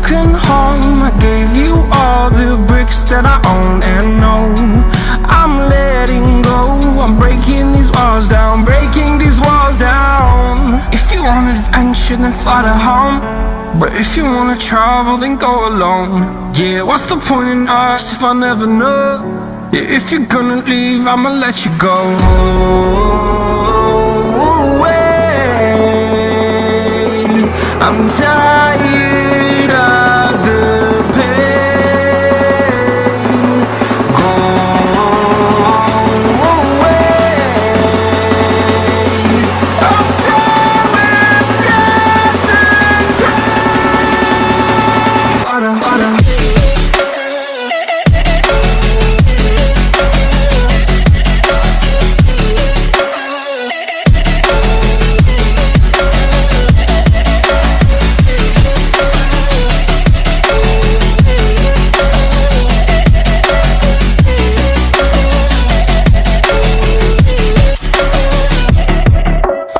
broken home. I gave you all the bricks that I own and know. I'm letting go, I'm breaking these walls down, breaking these walls down. If you want adventure, then fly to home. But if you wanna travel, then go alone. Yeah, what's the point in us if I never know? Yeah, if you're gonna leave, I'ma let you go. I'm tired of the pain. Go away. I'm tired of guessing time. Harder, harder.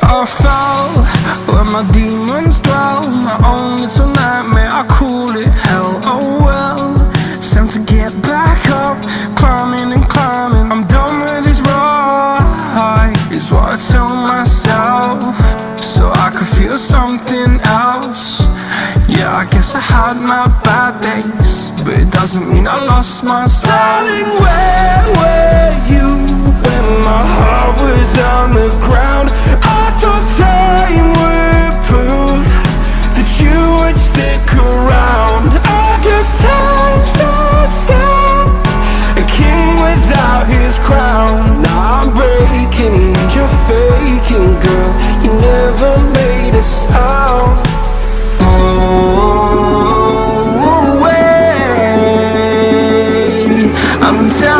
I fell where my demons dwell. My own little nightmare, I call it hell. Oh well, it's time to get back up. Climbing and climbing, I'm done with this ride, is what I tell myself, so I could feel something else. Yeah, I guess I had my bad days, but it doesn't mean I lost my style. Darling, where were you when my heart was on the ground? I thought time would prove that you would stick around. I guess time stood still, a king without his crown. Now I'm breaking and you're faking, girl. You never made a sound. Oh, wait, I'm tired.